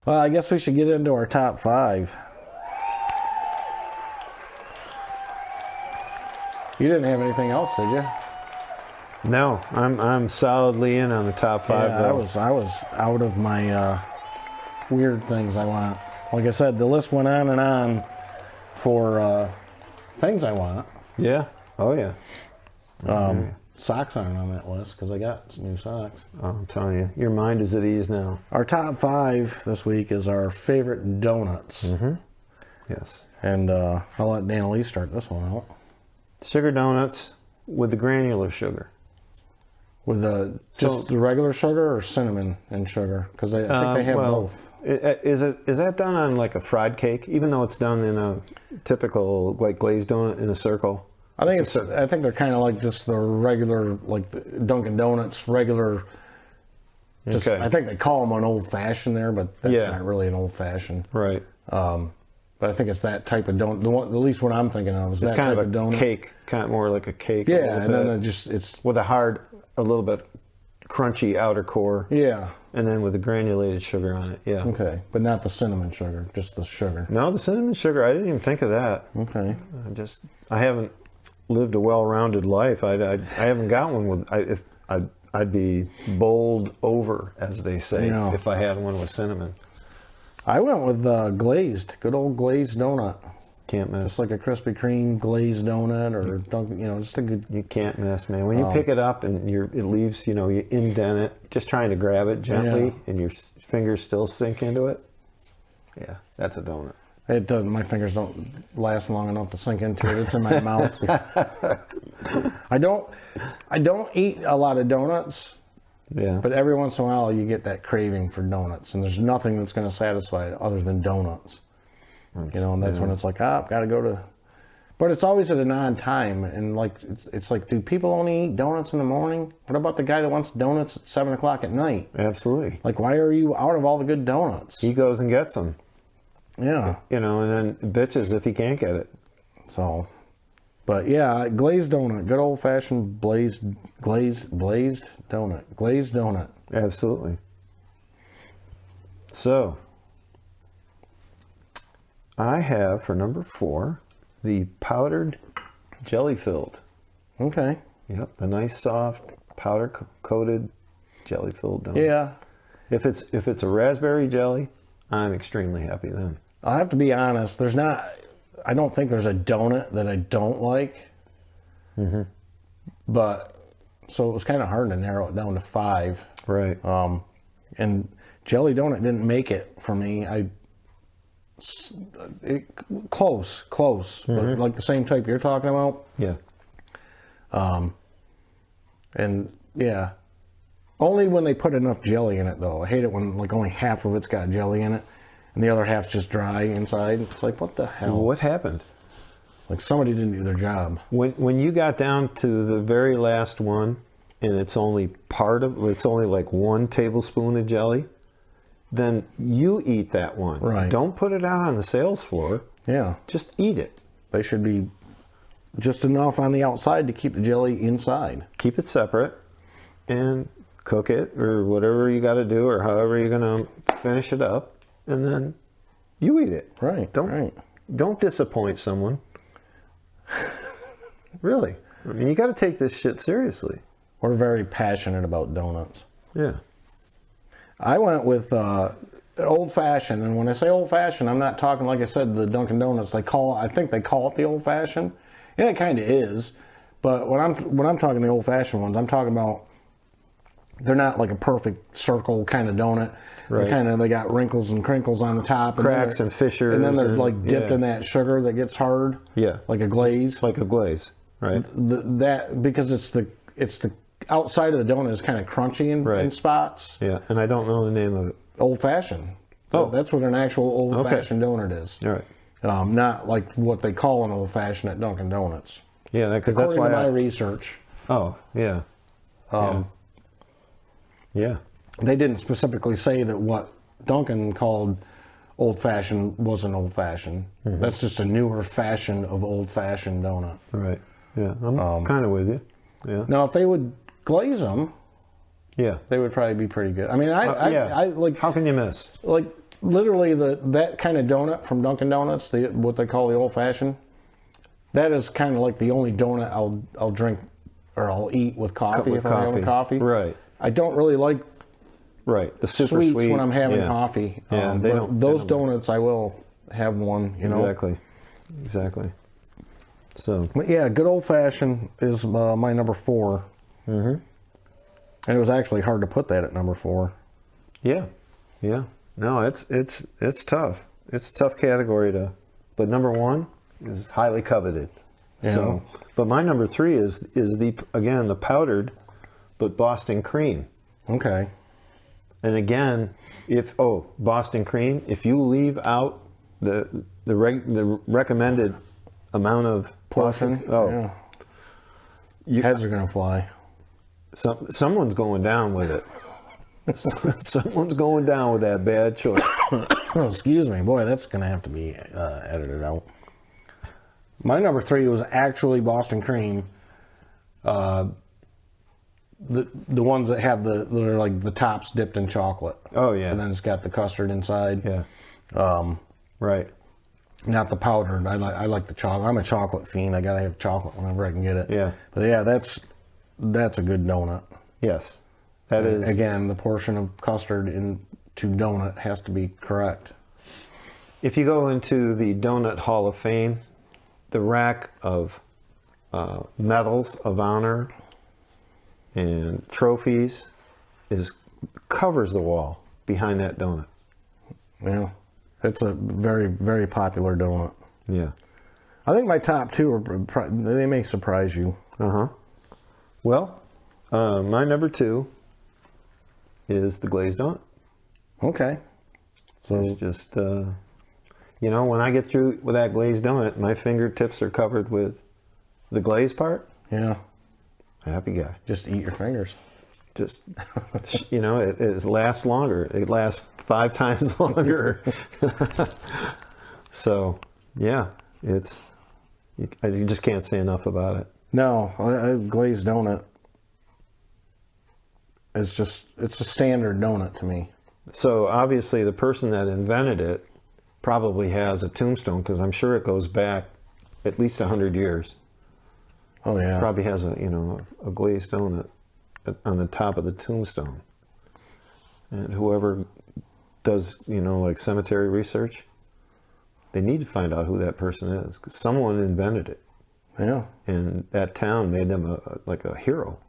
Well, I guess we should get into our top 5. You didn't have anything else, did you? No, I'm solidly in on the top 5. Yeah, though. I was out of my weird things I want. Like I said, the list went on and on for things I want. Yeah. Oh yeah. Socks aren't on that list because I got some new socks. Oh, I'm telling you, your mind is at ease now. Our top 5 this week is our favorite donuts. Mm-hmm. Yes. And I'll let Dan Lee start this one out. Sugar donuts with the granular sugar. With just the regular sugar or cinnamon and sugar? Because I think they have both. Is that done on like a fried cake? Even though it's done in a typical like glazed donut in a circle. I think they're kind of like just the regular, like the Dunkin' Donuts regular. Just, Okay. I think they call them an old fashioned there, but that's not really an old fashioned. Right. But I think it's that type of donut. The one, at least what I'm thinking of, is It's that kind type of a donut. cake, kind of more like a cake. Yeah, and then it's with a little bit crunchy outer core. Yeah. And then with the granulated sugar on it. Yeah. Okay, but not the cinnamon sugar, just the sugar. No, the cinnamon sugar. I didn't even think of that. Okay. I haven't lived a well-rounded life. I haven't got one with. I'd be bowled over, as they say, if I had one with cinnamon. I went with glazed, good old glazed donut. Can't miss. Just like a Krispy Kreme glazed donut, or just a good. You can't miss, man. When you pick it up and it leaves, you indent it, just trying to grab it gently, and your fingers still sink into it. Yeah, that's a donut. It doesn't. My fingers don't last long enough to sink into it. It's in my mouth. I don't eat a lot of donuts. Yeah. But every once in a while, you get that craving for donuts, and there's nothing that's going to satisfy it other than donuts. And that's when it's like, I've got to go to. But it's always at an odd time, and like it's like, do people only eat donuts in the morning? What about the guy that wants donuts at 7:00 at night? Absolutely. Like, why are you out of all the good donuts? He goes and gets them. Yeah. And then bitches if he can't get it. So, but yeah, glazed donut, good old fashioned glazed donut. Absolutely. So, I have for number 4 the powdered jelly filled. Okay. Yep, the nice soft powder coated jelly filled donut. Yeah. If it's a raspberry jelly, I'm extremely happy then. I'll have to be honest. I don't think there's a donut that I don't like. Mm-hmm. But so it was kind of hard to narrow it down to 5. Right. And jelly donut didn't make it for me. Close, but like the same type you're talking about. Yeah. And yeah, only when they put enough jelly in it though. I hate it when like only half of it's got jelly in it, and the other half's just dry inside. It's like, what the hell? What happened? Like somebody didn't do their job. When you got down to the very last one, and it's only like 1 tablespoon of jelly, then you eat that one. Right. Don't put it out on the sales floor. Yeah. Just eat it. They should be just enough on the outside to keep the jelly inside. Keep it separate and cook it or whatever you got to do or however you're going to finish it up, and then you eat it. Right. Don't disappoint someone. Really. I mean, you got to take this shit seriously. We're very passionate about donuts. Yeah. I went with old fashioned, and when I say old fashioned, I'm not talking, like I said, the Dunkin' Donuts. I think they call it the old fashioned, and it kind of is. But when I'm talking the old fashioned ones, I'm talking about they're not like a perfect circle kind of donut. Right. They got wrinkles and crinkles on the top, Cracks and fissures, and then they're like dipped in that sugar that gets hard. Yeah. Like a glaze. Like a glaze, right? Because it's the outside of the donut is kind of crunchy in spots. Yeah, and I don't know the name of it. Old fashioned. Oh, that's what an actual old fashioned donut is. All right. Not like what they call an old fashioned at Dunkin' Donuts. Yeah, because that's why my research. Oh, yeah. Yeah. They didn't specifically say that what Dunkin' called old fashioned wasn't old fashioned. Mm-hmm. That's just a newer fashion of old fashioned donut. Right. Yeah, I'm kind of with you. Yeah. Now, if they would glaze them, yeah, they would probably be pretty good. I mean, I like. How can you miss? Like literally that kind of donut from Dunkin' Donuts, what they call the old fashioned. That is kind of like the only donut I'll drink or I'll eat with coffee if I'm having coffee. Right. I don't really like the super sweets sweet when I'm having coffee. Yeah, those donuts I will have one. Exactly. So. But yeah, good old fashioned is my number 4. Mm-hmm. And it was actually hard to put that at number 4. Yeah. No, it's tough. It's a tough category but number 1 is highly coveted. Yeah. So, but my number 3 is the powdered, but Boston cream. Okay. And again, Boston cream, if you leave out the recommended amount of portion, heads are gonna fly. Someone's going down with it. Someone's going down with that bad choice. Oh, excuse me, boy, that's gonna have to be edited out. My number 3 was actually Boston cream. The ones that have that are like the tops dipped in chocolate. Oh yeah. And then it's got the custard inside. Yeah. Right. Not the powdered. I like the chocolate. I'm a chocolate fiend. I gotta have chocolate whenever I can get it. Yeah. But yeah, that's a good donut. Yes. That is. Again, the portion of custard into donut has to be correct. If you go into the Donut Hall of Fame, the rack of medals of honor and trophies covers the wall behind that donut. Yeah, it's a very, very popular donut. Yeah, I think my top 2 they may surprise you. Well, my number 2 is the glazed donut. Okay, so it's just when I get through with that glazed donut, my fingertips are covered with the glaze part. Yeah, happy guy. Just eat your fingers. Just it lasts longer. It lasts 5 times longer. So yeah, you just can't say enough about it. No, a glazed donut is it's a standard donut to me. So obviously the person that invented it probably has a tombstone, because I'm sure it goes back at least 100 years. Oh yeah. Probably has a glazed donut on the top of the tombstone. And whoever does, like cemetery research, they need to find out who that person is, because someone invented it. Yeah. And that town made them a hero.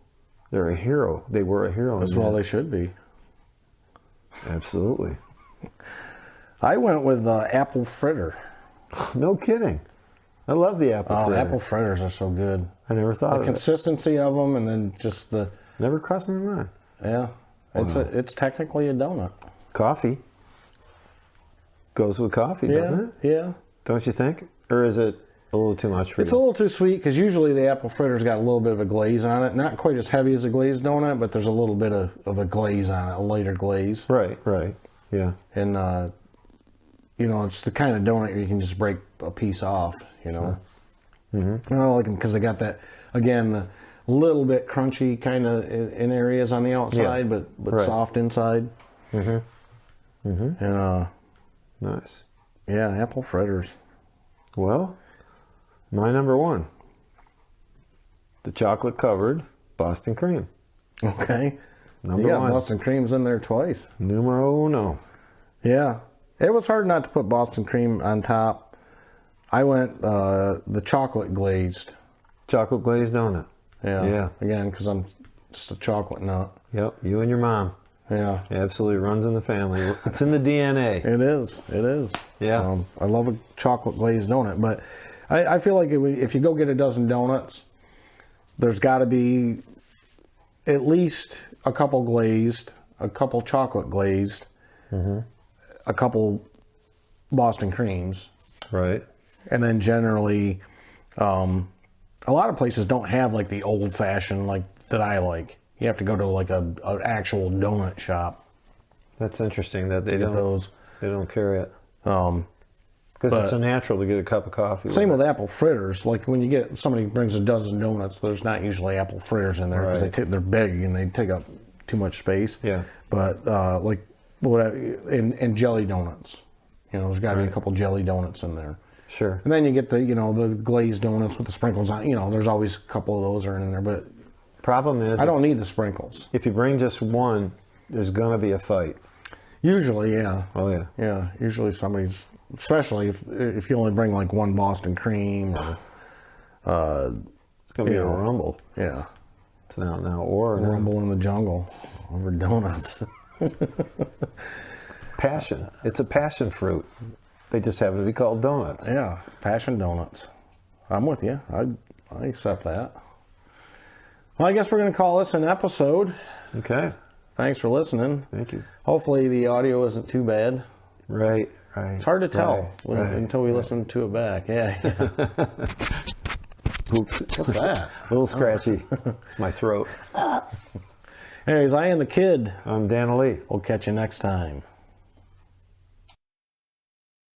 They're a hero. They were a hero. That's all they should be. Absolutely. I went with apple fritter. No kidding. I love the apple fritter. Apple fritters are so good. I never thought of it. The consistency of them, and then just the... Never crossed my mind. Yeah. Wow. It's technically a donut. Coffee. Goes with coffee, doesn't it? Yeah. Don't you think? Or is it a little too much for you? It's a little too sweet, because usually the apple fritter's got a little bit of a glaze on it. Not quite as heavy as a glazed donut, but there's a little bit of a glaze on it, a lighter glaze. Right. Yeah. And, it's the kind of donut you can just break a piece off, Sure. Mm-hmm. I like them because they got that, again, the little bit crunchy kind of in areas on the outside, but right. Soft inside. Mm-hmm. Mm-hmm. And, nice. Yeah, apple fritters. Well, my number 1, the chocolate covered Boston cream. Okay. Number 1. Boston cream's in there twice. Numero uno. Yeah. It was hard not to put Boston cream on top. I went the chocolate glazed. Chocolate glazed donut. Yeah. Again, because I'm just a chocolate nut. Yep. You and your mom. Yeah. It absolutely runs in the family. It's in the DNA. It is. Yeah. I love a chocolate glazed donut, but I feel like if you go get a dozen donuts, there's got to be at least a couple glazed, a couple chocolate glazed, a couple Boston creams. Right. And then generally, a lot of places don't have like the old fashioned like that I like. You have to go to like an actual donut shop. That's interesting that they don't those. They don't carry it. Because it's so natural to get a cup of coffee. Same with apple fritters. Like when you get somebody brings a dozen donuts, there's not usually apple fritters in there because they're big and they take up too much space. Yeah. But like and jelly donuts. There's got to be a couple jelly donuts in there. Sure. And then you get the glazed donuts with the sprinkles on. There's always a couple of those are in there, but Problem is, I don't need the sprinkles. if you bring just one, there's gonna be a fight. Usually, yeah. Oh yeah. Yeah, usually somebody's, especially if you only bring like one Boston cream or, It's gonna be a rumble. yeah, It's now or rumble in the jungle over donuts. passion. It's a passion fruit. They just happen to be called donuts. Yeah, passion donuts. I'm with you. I accept that. Well, I guess we're going to call this an episode. Okay. Thanks for listening. Thank you. Hopefully the audio isn't too bad. Right. It's hard to tell until we right. listen to it back. Yeah. Oops. What's that? A little scratchy. It's my throat. Anyways, I am the kid. I'm Dan Lee. We'll catch you next time.